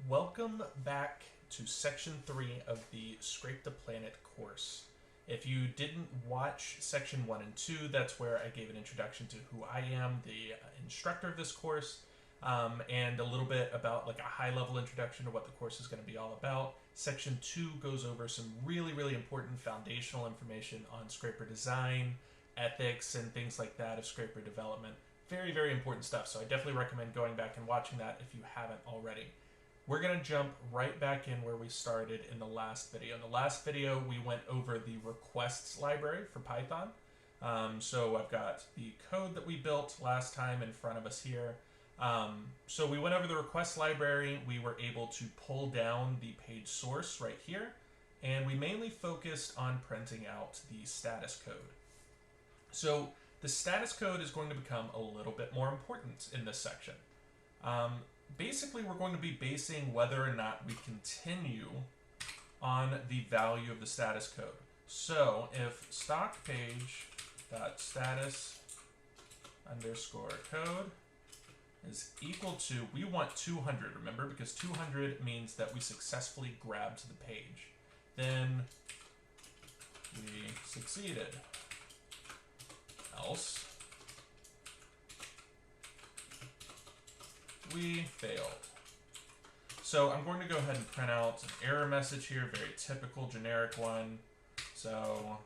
Welcome back to Section 3 of the Scrape the Planet course. If you didn't watch Section 1 and 2, that's where I gave an introduction to who I am, the instructor of this course, and a little bit about like a high-level introduction to what the course is going to be all about. Section 2 goes over some really important foundational information on scraper design, ethics, and things like that of scraper development. Very important stuff, so I definitely recommend going back and watching that if you haven't already. We're going to jump right back in where we started in the last video. In the last video, we went over the requests library for Python. So I've got the code that we built last time in front of us here. So we went over the request library. We were able to pull down the page source right here. And we mainly focused on printing out the status code. So the status code is going to become a little bit more important in this section. Basically, we're going to be basing whether or not we continue on the value of the status code. So if stock page.status underscore code is equal to, we want 200, remember, because 200 means that we successfully grabbed the page. Then we succeeded. Else we failed. So I'm going to go ahead and print out an error message here, very typical generic one. So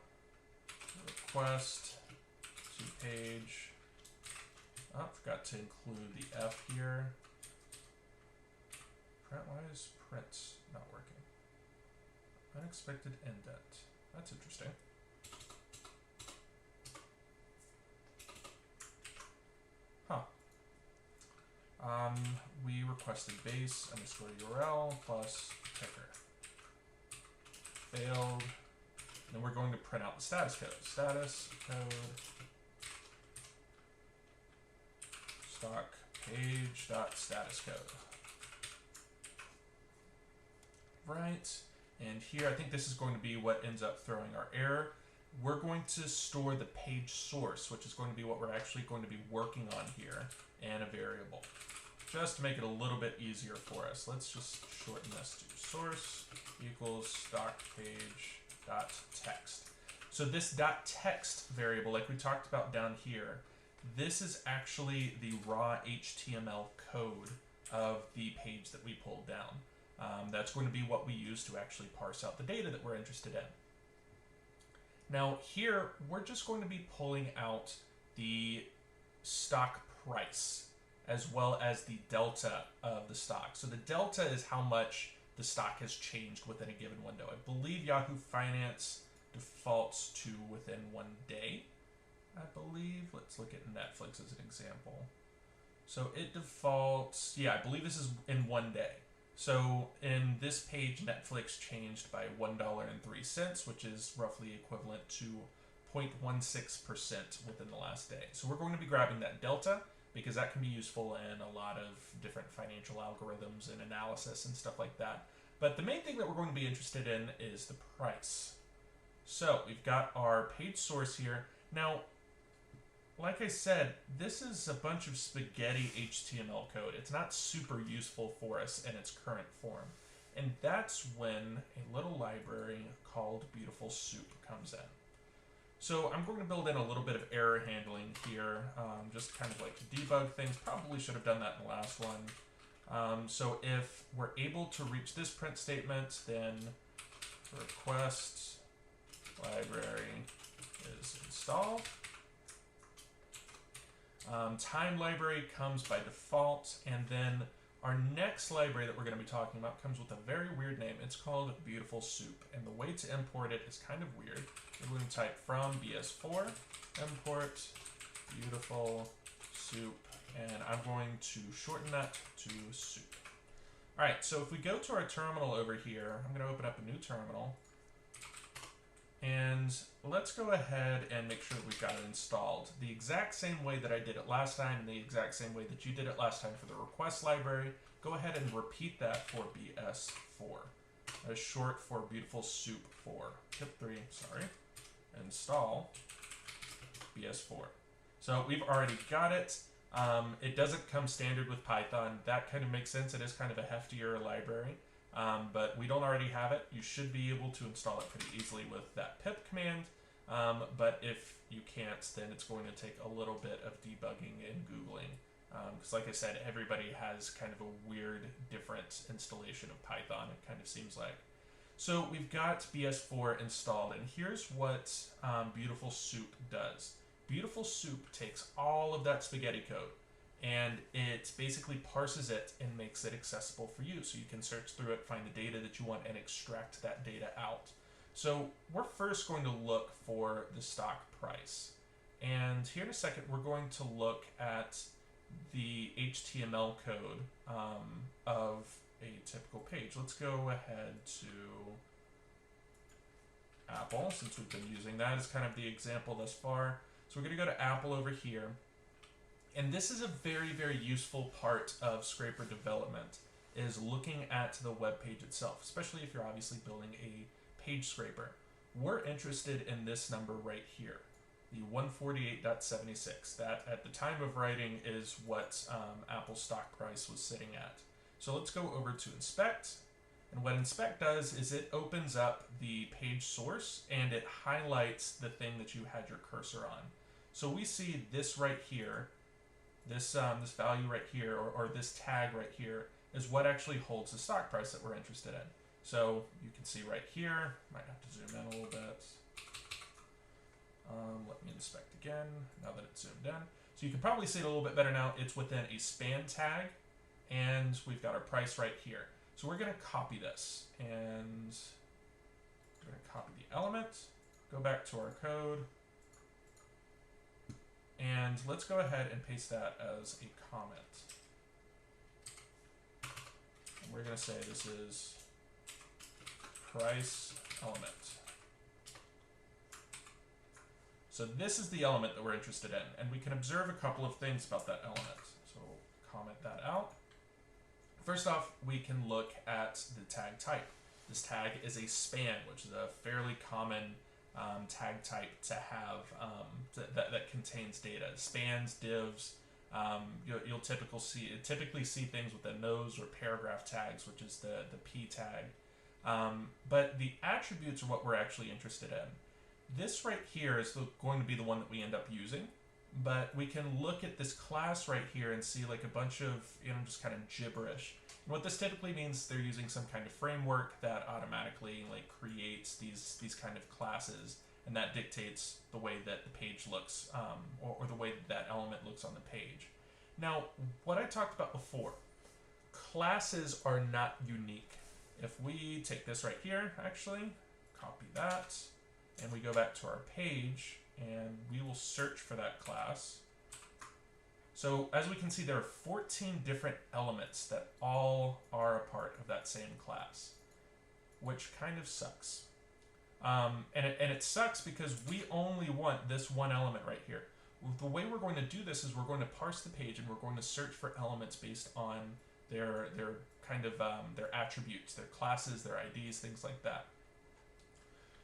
request to page. Oh, forgot to include the F here. Print, why is print not working? Unexpected indent. That's interesting. We requested base underscore URL plus ticker. Failed. And then we're going to print out the status code. Status code stock page.status code. Right. And here, I think this is going to be what ends up throwing our error. We're going to store the page source, which is going to be what we're actually going to be working on here, and a variable. Just to make it a little bit easier for us, let's just shorten this to source equals stock page.text. So this .text variable, like we talked about down here, this is actually the raw HTML code of the page that we pulled down. That's going to be what we use to actually parse out the data that we're interested in. Now here, we're just going to be pulling out the stock price as well as the delta of the stock. So the delta is how much the stock has changed within a given window. I believe Yahoo Finance defaults to within 1 day, I believe. Let's look at Netflix as an example. So it defaults, yeah, I believe this is in 1 day. So in this page, Netflix changed by $1.03, which is roughly equivalent to 0.16% within the last day. So we're going to be grabbing that delta because that can be useful in a lot of different financial algorithms and analysis and stuff like that. But the main thing that we're going to be interested in is the price. So we've got our page source here. Now, like I said, this is a bunch of spaghetti HTML code. It's not super useful for us in its current form. And that's when a little library called BeautifulSoup comes in. So I'm going to build in a little bit of error handling here, just kind of like to debug things. Probably should have done that in the last one. So if we're able to reach this print statement, then request library is installed. Time library comes by default, and then our next library that we're going to be talking about comes with a very weird name. It's called BeautifulSoup, and the way to import it is kind of weird. We're going to type from BS4, import BeautifulSoup, and I'm going to shorten that to soup. All right, so if we go to our terminal over here, I'm going to open up a new terminal. And let's go ahead and make sure that we've got it installed the exact same way that I did it last time and the exact same way that you did it last time for the request library. Go ahead and repeat that for BS4. That is short for BeautifulSoup 4. Tip 3, sorry. Install BS4. So we've already got it. It doesn't come standard with Python. That kind of makes sense. It is kind of a heftier library, but we don't already have it. You should be able to install it pretty easily with that pip command. But if you can't, then it's going to take a little bit of debugging and Googling. Because like I said, everybody has kind of a weird, different installation of Python, it kind of seems like. So we've got BS4 installed, and here's what BeautifulSoup does. BeautifulSoup takes all of that spaghetti code, and it basically parses it and makes it accessible for you. So you can search through it, find the data that you want, and extract that data out. So we're first going to look for the stock price. And here in a second, we're going to look at the HTML code of a typical page. Let's go ahead to Apple, since we've been using that as kind of the example thus far. So we're going to go to Apple over here. And this is a very, very useful part of scraper development, is looking at the web page itself, especially if you're obviously building a page scraper. We're interested in this number right here, the 148.76. That at the time of writing is what Apple's stock price was sitting at. So let's go over to inspect. And what inspect does is it opens up the page source and it highlights the thing that you had your cursor on. So we see this right here, this value right here, or this tag right here, is what actually holds the stock price that we're interested in. So you can see right here, might have to zoom in a little bit. Let me inspect again, now that it's zoomed in. So you can probably see it a little bit better now. It's within a span tag, and we've got our price right here. So we're going to copy this, and we're going to copy the element, go back to our code, and let's go ahead and paste that as a comment. And we're going to say this is price element. So this is the element that we're interested in, and we can observe a couple of things about that element. So we'll comment that out. First off, we can look at the tag type. This tag is a span, which is a fairly common tag type to have that contains data. Spans, divs, you'll typically see things with the nose or paragraph tags, which is the P tag. But the attributes are what we're actually interested in. This right here is going to be the one that we end up using, but we can look at this class right here and see like a bunch of, just kind of gibberish. And what this typically means, they're using some kind of framework that automatically like creates these kind of classes, and that dictates the way that the page looks, or the way that element looks on the page. Now, what I talked about before, classes are not unique. If we take this right here, actually, copy that, and we go back to our page, and we will search for that class. So as we can see, there are 14 different elements that all are a part of that same class, which kind of sucks. And it sucks because we only want this one element right here. The way we're going to do this is we're going to parse the page, and we're going to search for elements based on their kind of their attributes, their classes, their IDs, things like that.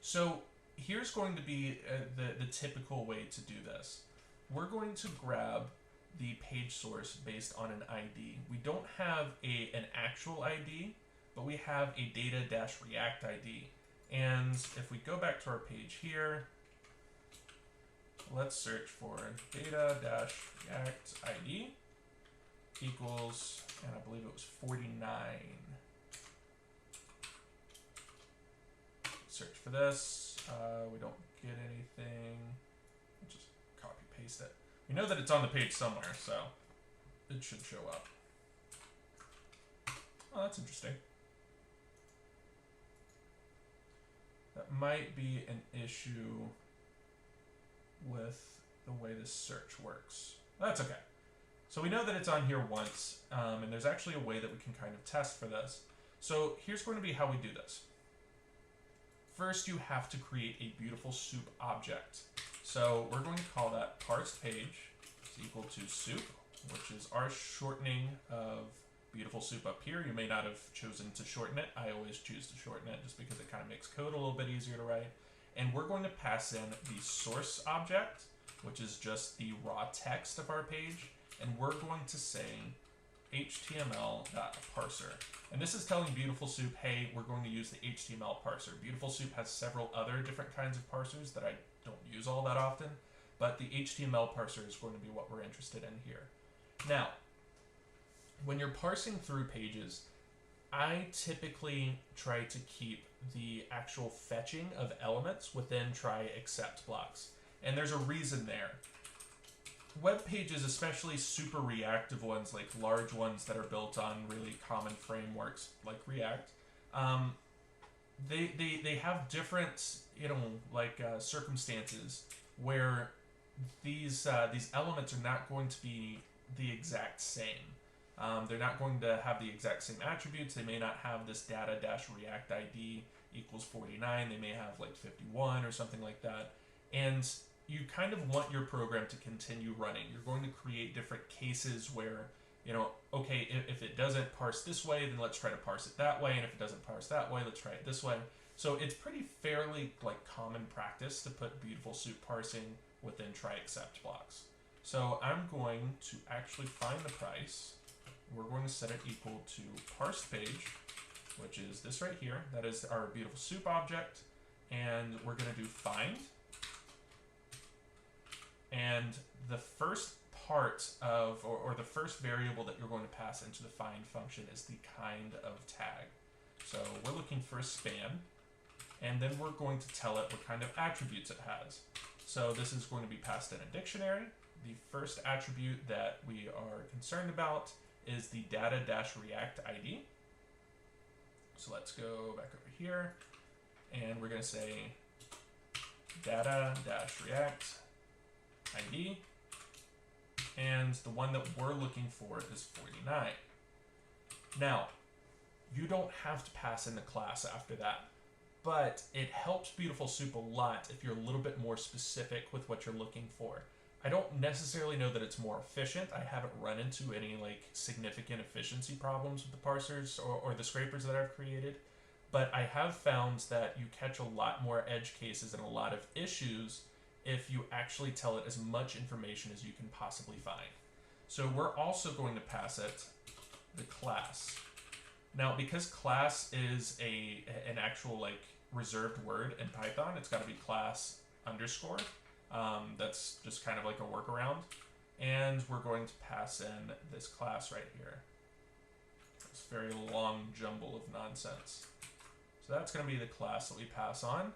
So here's going to be the typical way to do this. We're going to grab the page source based on an ID. We don't have an actual ID, but we have a data-react ID. And if we go back to our page here, let's search for data-react ID equals, and I believe it was 49. Search for this. We don't get anything. We'll just copy paste it. We know that it's on the page somewhere, so it should show up. Oh, that's interesting. That might be an issue with the way this search works. That's okay. So we know that it's on here once, and there's actually a way that we can kind of test for this. So here's going to be how we do this. First, you have to create a BeautifulSoup object. So we're going to call that parsed page is equal to soup, which is our shortening of BeautifulSoup up here. You may not have chosen to shorten it. I always choose to shorten it just because it kind of makes code a little bit easier to write. And we're going to pass in the source object, which is just the raw text of our page, and we're going to say HTML.parser. And this is telling BeautifulSoup, hey, we're going to use the HTML parser. BeautifulSoup has several other different kinds of parsers that I don't use all that often, but the HTML parser is going to be what we're interested in here. Now, when you're parsing through pages, I typically try to keep the actual fetching of elements within TryAccept Blocks. And there's a reason there. Web pages, especially super reactive ones, like large ones that are built on really common frameworks like React, they have different, circumstances where these elements are not going to be the exact same. They're not going to have the exact same attributes. They may not have this data-react ID equals 49. They may have like 51 or something like that. And you kind of want your program to continue running. You're going to create different cases where, okay, if it doesn't parse this way, then let's try to parse it that way. And if it doesn't parse that way, let's try it this way. So it's pretty fairly common practice to put BeautifulSoup parsing within TryAccept Blocks. So I'm going to actually find the price. We're going to set it equal to parsed page, which is this right here. That is our BeautifulSoup object. And we're going to do find. And the first part of, or the first variable that you're going to pass into the find function is the kind of tag. So we're looking for a span, and then we're going to tell it what kind of attributes it has. So this is going to be passed in a dictionary. The first attribute that we are concerned about is the data-react ID. So let's go back over here, and we're going to say data-react ID, and the one that we're looking for is 49. Now, you don't have to pass in the class after that, but it helps BeautifulSoup a lot if you're a little bit more specific with what you're looking for. I don't necessarily know that it's more efficient. I haven't run into any significant efficiency problems with the parsers or the scrapers that I've created, but I have found that you catch a lot more edge cases and a lot of issues if you actually tell it as much information as you can possibly find. So we're also going to pass it the class. Now, because class is an actual reserved word in Python, it's got to be class underscore. That's just kind of like a workaround. And we're going to pass in this class right here. This very long jumble of nonsense. So that's going to be the class that we pass on.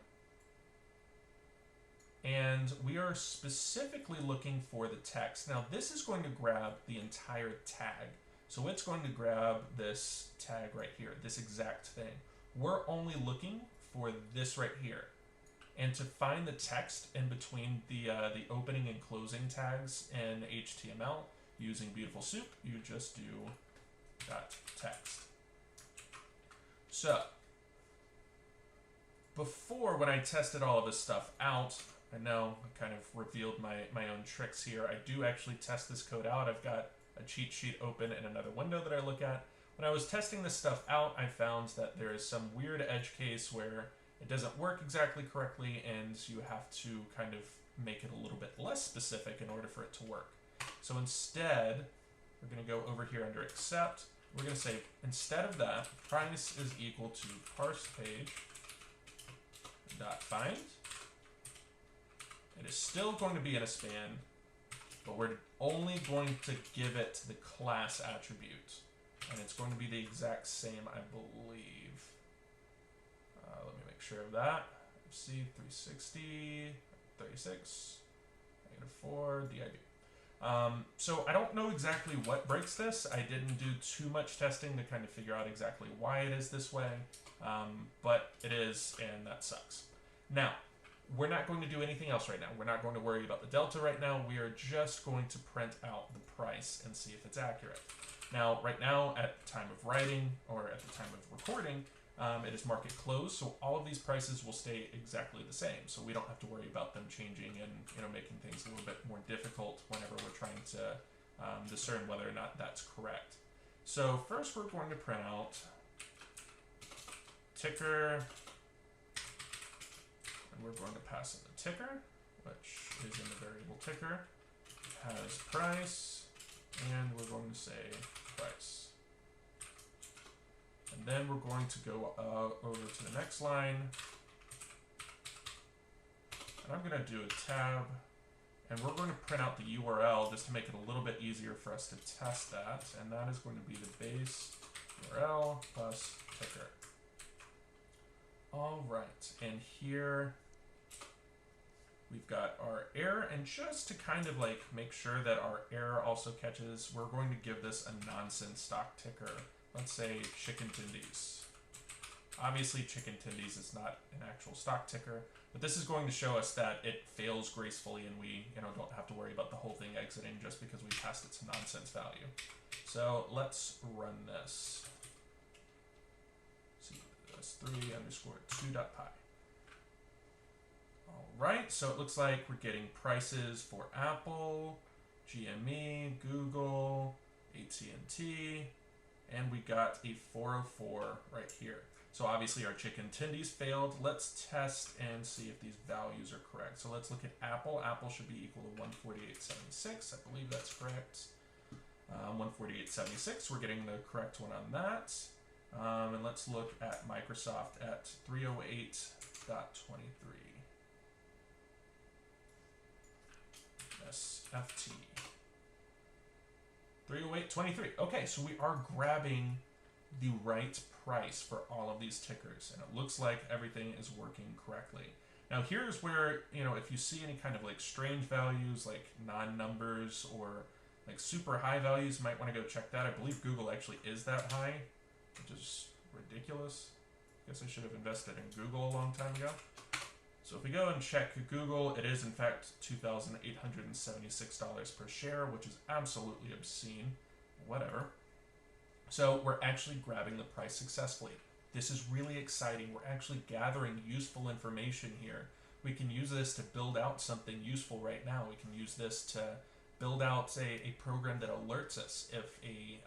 And we are specifically looking for the text. Now this is going to grab the entire tag. So it's going to grab this tag right here, this exact thing. We're only looking for this right here. And to find the text in between the opening and closing tags in HTML using BeautifulSoup, you just do .text. So before, when I tested all of this stuff out, I know I kind of revealed my own tricks here. I do actually test this code out. I've got a cheat sheet open in another window that I look at. When I was testing this stuff out, I found that there is some weird edge case where it doesn't work exactly correctly, and you have to kind of make it a little bit less specific in order for it to work. So instead, we're going to go over here under accept. We're going to say, instead of that, price is equal to parse page dot find. It is still going to be in a span, but we're only going to give it the class attribute. And it's going to be the exact same, I believe. Let me make sure of that. FC 360, 36, -4, DIB. So I don't know exactly what breaks this. I didn't do too much testing to kind of figure out exactly why it is this way, but it is, and that sucks. Now, we're not going to do anything else right now. We're not going to worry about the delta right now. We are just going to print out the price and see if it's accurate. Now, right now, at the time of writing, or at the time of recording, it is market closed, so all of these prices will stay exactly the same. So we don't have to worry about them changing and making things a little bit more difficult whenever we're trying to discern whether or not that's correct. So first, we're going to print out ticker. And we're going to pass in the ticker, which is in the variable ticker, has price, and we're going to say price. And then we're going to go over to the next line, and I'm going to do a tab, and we're going to print out the URL just to make it a little bit easier for us to test that, and that is going to be the base URL plus ticker. All right, and here we've got our error, and just to kind of like make sure that our error also catches, we're going to give this a nonsense stock ticker. Let's say chicken tendies. Obviously chicken tendies is not an actual stock ticker, but this is going to show us that it fails gracefully and we don't have to worry about the whole thing exiting just because we passed its nonsense value. So let's run this. See, that's 3_2.py. All right, so it looks like we're getting prices for Apple, GME, Google, AT&T, and we got a 404 right here. So obviously our chicken tendies failed. Let's test and see if these values are correct. So let's look at Apple. Apple should be equal to 148.76. I believe that's correct. 148.76. We're getting the correct one on that. And let's look at Microsoft at 308.23. SFT. 308.23. Okay, so we are grabbing the right price for all of these tickers, and it looks like everything is working correctly. Now here's where, if you see any kind of like strange values, like non-numbers or like super high values, you might want to go check that. I believe Google actually is that high, which is ridiculous. I guess I should have invested in Google a long time ago. So if we go and check Google, it is in fact $2,876 per share, which is absolutely obscene. Whatever. So we're actually grabbing the price successfully. This is really exciting. We're actually gathering useful information here. We can use this to build out something useful right now. We can use this to build out a program that alerts us if a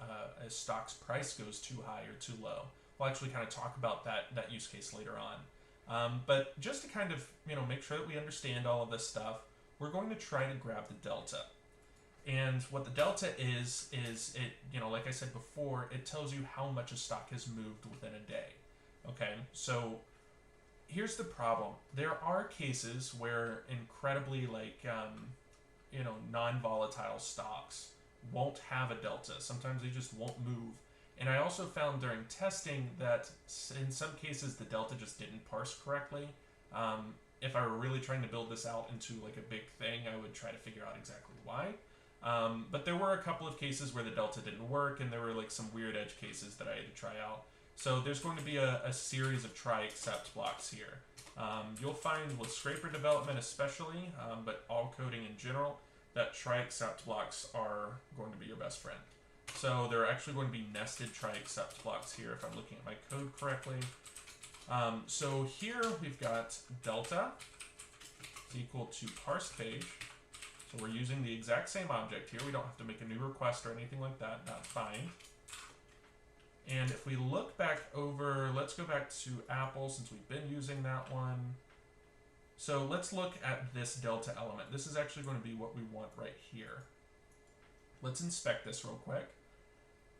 stock's price goes too high or too low. We'll actually kind of talk about that use case later on. But just to kind of make sure that we understand all of this stuff, we're going to try to grab the delta. And what the delta is it, like I said before, it tells you how much a stock has moved within a day. Okay, so here's the problem. There are cases where incredibly non-volatile stocks won't have a delta. Sometimes they just won't move. And I also found during testing that in some cases the delta just didn't parse correctly. If I were really trying to build this out into like a big thing, I would try to figure out exactly why. But there were a couple of cases where the delta didn't work, and there were like some weird edge cases that I had to try out. So there's going to be a series of TryAccept blocks here. You'll find with scraper development especially, but all coding in general, that TryAccept blocks are going to be your best friend. So there are actually going to be nested TryAccept blocks here if I'm looking at my code correctly. So here we've got delta is equal to parse page. So we're using the exact same object here. We don't have to make a new request or anything like that. Not fine. And if we look back over, let's go back to Apple since we've been using that one. So let's look at this delta element. This is actually going to be what we want right here. Let's inspect this real quick.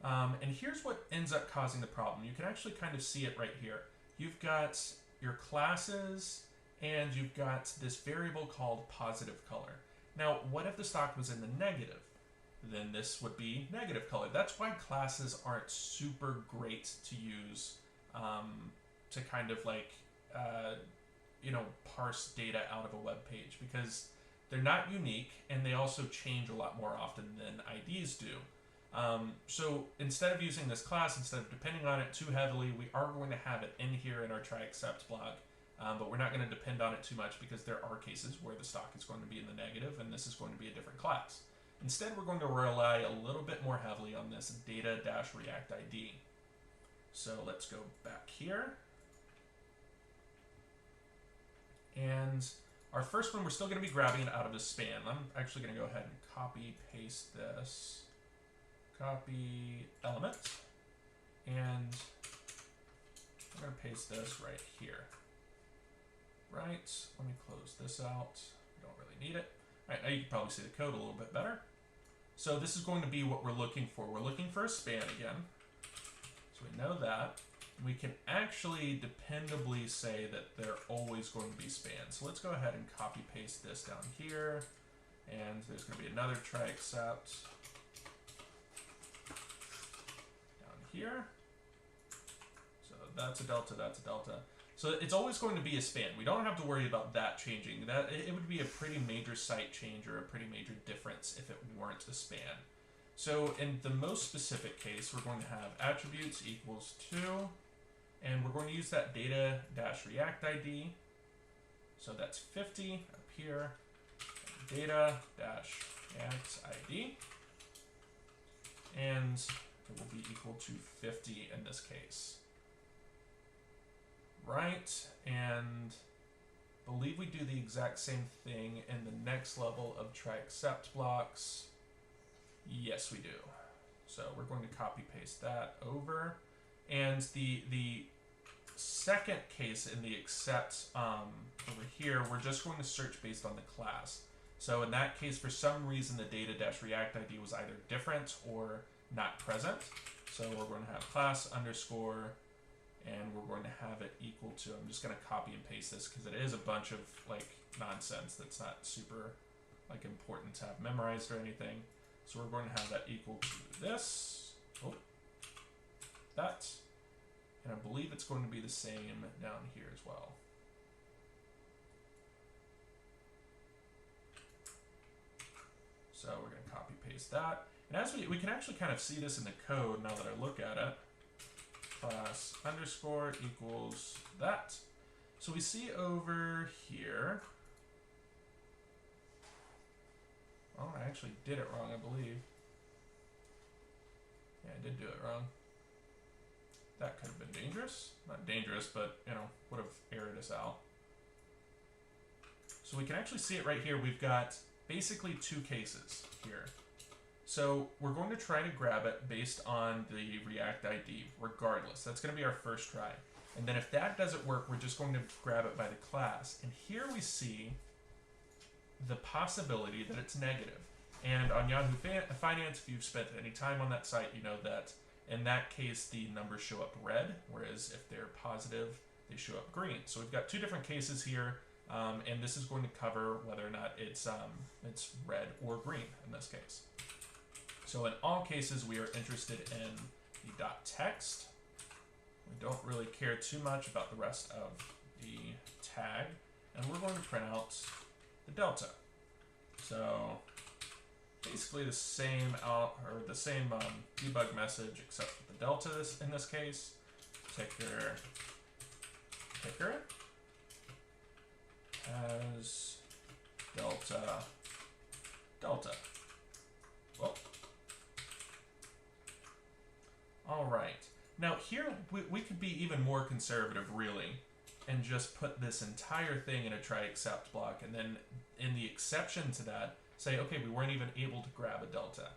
And here's what ends up causing the problem. You can actually kind of see it right here. You've got your classes and you've got this variable called positive color. Now, what if the stock was in the negative? Then this would be negative color. That's why classes aren't super great to use to kind of like, parse data out of a web page, because they're not unique and they also change a lot more often than IDs do. So instead of using this class, instead of depending on it too heavily, we are going to have it in here in our TryAccept block. But we're not going to depend on it too much because there are cases where the stock is going to be in the negative and this is going to be a different class. Instead, we're going to rely a little bit more heavily on this data-react ID. So let's go back here. And our first one, we're still going to be grabbing it out of the span. I'm actually going to go ahead and copy-paste this. Copy element. And I'm going to paste this right here. Right, let me close this out. don't really need it. All right, now you can probably see the code a little bit better. So this is going to be what we're looking for. We're looking for a span again. So we know that. We can actually dependably say that they're always going to be spans. So let's go ahead and copy paste this down here. And there's going to be another TryAccept down here. So that's a delta, that's a delta. So it's always going to be a span. We don't have to worry about that changing. That it would be a pretty major site change or a pretty major difference if it weren't a span. So in the most specific case, we're going to have attributes equals 2, and we're going to use that data-react ID. So that's 50 up here, data-react ID, and it will be equal to 50 in this case. Right, and I believe we do the exact same thing in the next level of TryAccept blocks. Yes, we do. So we're going to copy paste that over. And the second case in the accept over here, we're just going to search based on the class. So in that case, for some reason, the data-react ID was either different or not present. So we're going to have class underscore, and we're going to have it equal to, I'm just going to copy and paste this because it is a bunch of like nonsense that's not super like important to have memorized or anything. So we're going to have that equal to this, that, and I believe it's going to be the same down here as well. So we're going to copy paste that. And as we can actually kind of see this in the code now that I look at it. Class underscore equals that. So we see over here. Oh, I actually did it wrong, I believe. Yeah, I did do it wrong. That could have been dangerous. Not dangerous, but, you know, would have errored us out. So we can actually see it right here. We've got basically two cases here. So we're going to try to grab it based on the React ID, regardless. That's going to be our first try. And then if that doesn't work, we're just going to grab it by the class. And here we see the possibility that it's negative. And on Yahoo Finance, if you've spent any time on that site, you know that in that case, the numbers show up red, whereas if they're positive, they show up green. So we've got two different cases here, and this is going to cover whether or not it's red or green in this case. So in all cases, we are interested in the .text. We don't really care too much about the rest of the tag, and we're going to print out the delta. So basically the same debug message, except for the delta in this case. Ticker has delta. Whoa. All right. Now here we could be even more conservative, really, and just put this entire thing in a TryAccept block, and then in the exception to that, say, okay, we weren't even able to grab a delta.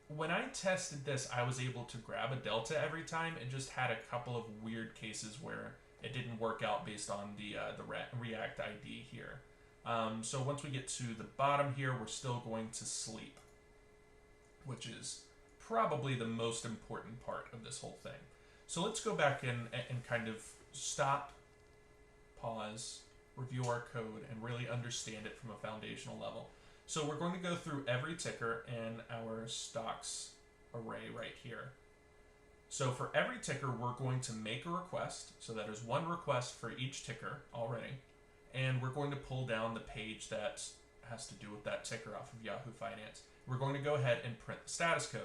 When I tested this, I was able to grab a delta every time. It just had a couple of weird cases where it didn't work out based on the React ID here. So once we get to the bottom here, we're still going to sleep, which is probably the most important part of this whole thing. So let's go back and kind of stop, pause, review our code, and really understand it from a foundational level. So we're going to go through every ticker in our stocks array right here. So for every ticker, we're going to make a request. So that is one request for each ticker already. And we're going to pull down the page that has to do with that ticker off of Yahoo Finance. We're going to go ahead and print the status code.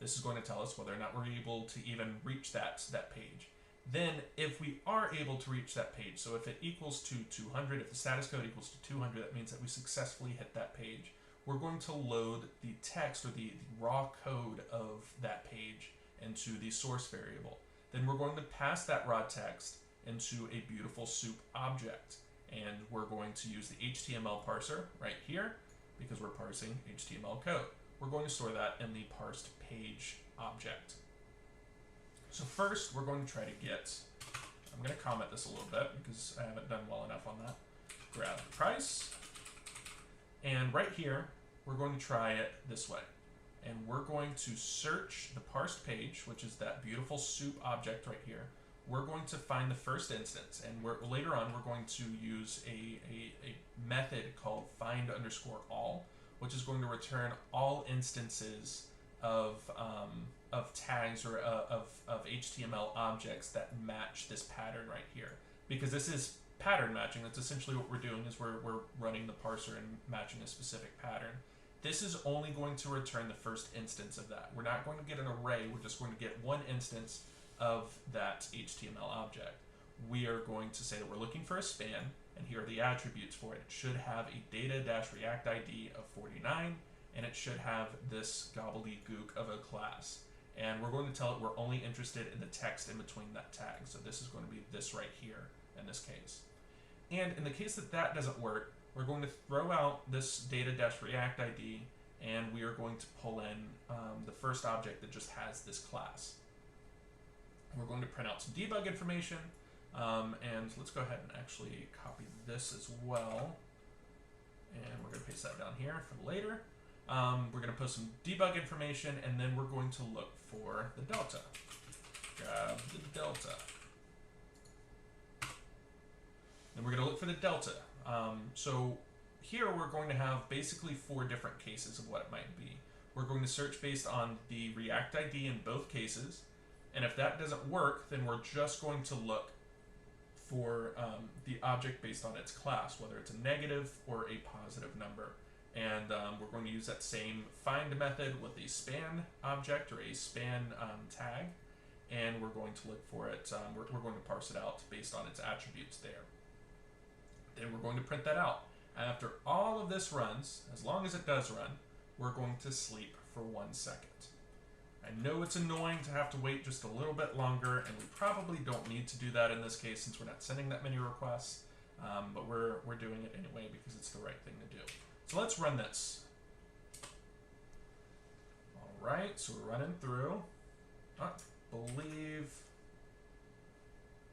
This is going to tell us whether or not we're able to even reach that page. Then if we are able to reach that page, so if it equals to 200, if the status code equals to 200, that means that we successfully hit that page. We're going to load the text or the raw code of that page into the source variable. Then we're going to pass that raw text into a BeautifulSoup object. And we're going to use the HTML parser right here because we're parsing HTML code. We're going to store that in the parsed page object. So first, we're going to try to get, I'm going to comment this a little bit because I haven't done well enough on that. Grab the price, And right here, we're going to try it this way. And we're going to search the parsed page, which is that BeautifulSoup object right here. We're going to find the first instance, and later on we're going to use a method called find_all, which is going to return all instances of tags or of HTML objects that match this pattern right here. Because this is pattern matching. That's essentially what we're doing, is we're running the parser and matching a specific pattern. This is only going to return the first instance of that. We're not going to get an array. We're just going to get one instance of that HTML object. We are going to say that we're looking for a span, and here are the attributes for it. It should have a data-react ID of 49, and it should have this gobbledygook of a class. And we're going to tell it we're only interested in the text in between that tag. So this is going to be this right here in this case. And in the case that that doesn't work, we're going to throw out this data-react ID, and we are going to pull in the first object that just has this class. We're going to print out some debug information, and let's go ahead and actually copy this as well. And we're going to paste that down here for later. We're going to post some debug information, and then we're going to look for the delta. Grab the delta. Then we're going to look for the delta. So here we're going to have basically 4 different cases of what it might be. We're going to search based on the React ID in both cases, and if that doesn't work, then we're just going to look for the object based on its class, whether it's a negative or a positive number. And we're going to use that same find method with a span object or a span tag, and we're going to look for it. We're going to parse it out based on its attributes there. Then we're going to print that out. And after all of this runs, as long as it does run, we're going to sleep for 1 second. I know it's annoying to have to wait just a little bit longer, and we probably don't need to do that in this case since we're not sending that many requests, but we're doing it anyway because it's the right thing to do. So let's run this. All right, so we're running through. I believe,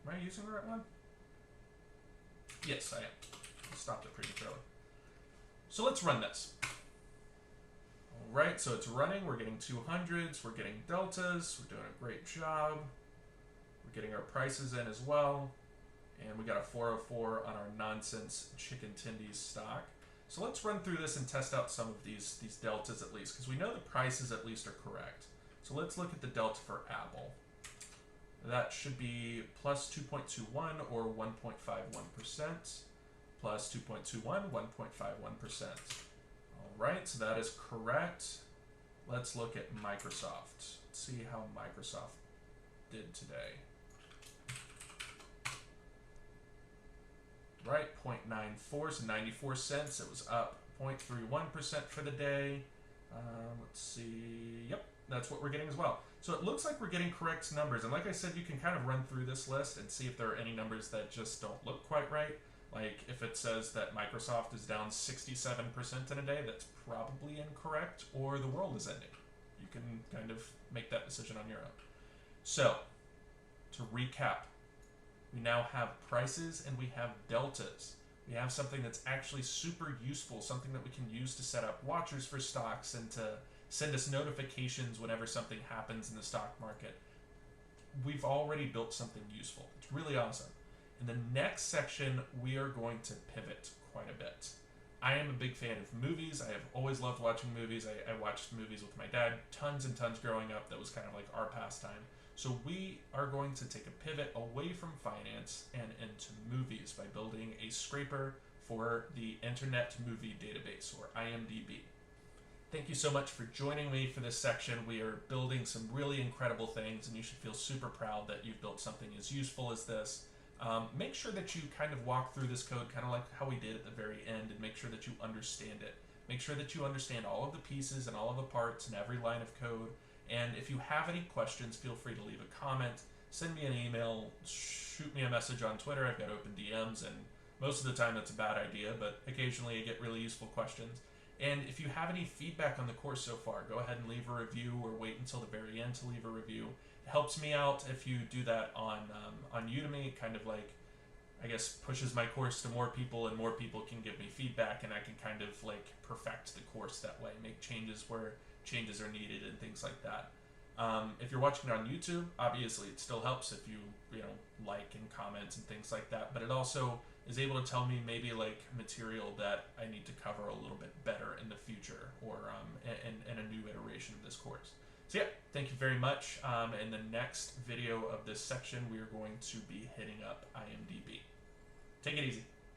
am I using the right one? Yes, I am. I stopped it prematurely. So let's run this. All right, so it's running. We're getting 200s. We're getting deltas. We're doing a great job. We're getting our prices in as well. And we got a 404 on our nonsense chicken tendies stock. So let's run through this and test out some of these deltas at least, because we know the prices at least are correct. So let's look at the delta for Apple. That should be plus 2.21 or 1.51%, plus 2.21, 1.51%. All right, so that is correct. Let's look at Microsoft. Let's see how Microsoft did today. Right, 0.94, so 94 cents. It was up 0.31% for the day. Let's see. Yep, that's what we're getting as well. So it looks like we're getting correct numbers. And like I said, you can kind of run through this list and see if there are any numbers that just don't look quite right. Like if it says that Microsoft is down 67% in a day, that's probably incorrect, or the world is ending. You can kind of make that decision on your own. So, to recap, we now have prices and we have deltas. We have something that's actually super useful, something that we can use to set up watchers for stocks and to send us notifications whenever something happens in the stock market. We've already built something useful. It's really awesome. In the next section, we are going to pivot quite a bit. I am a big fan of movies. I have always loved watching movies. I watched movies with my dad tons and tons growing up. That was kind of like our pastime. So we are going to take a pivot away from finance and into movies by building a scraper for the Internet Movie Database, or IMDb. Thank you so much for joining me for this section. We are building some really incredible things, and you should feel super proud that you've built something as useful as this. Make sure that you kind of walk through this code kind of like how we did at the very end, and make sure that you understand it. Make sure that you understand all of the pieces and all of the parts and every line of code. And if you have any questions, feel free to leave a comment, send me an email, shoot me a message on Twitter. I've got open DMs, and most of the time that's a bad idea, but occasionally I get really useful questions. And if you have any feedback on the course so far, go ahead and leave a review, or wait until the very end to leave a review. It helps me out if you do that on Udemy. It kind of like I guess, pushes my course to more people, and more people can give me feedback, and I can kind of like perfect the course that way, make changes where changes are needed and things like that. If you're watching it on YouTube, obviously it still helps if you like and comment and things like that, but it also is able to tell me maybe like material that I need to cover a little bit better in the future, or in a new iteration of this course. So yeah, thank you very much. In the next video of this section, we are going to be hitting up IMDb. Take it easy.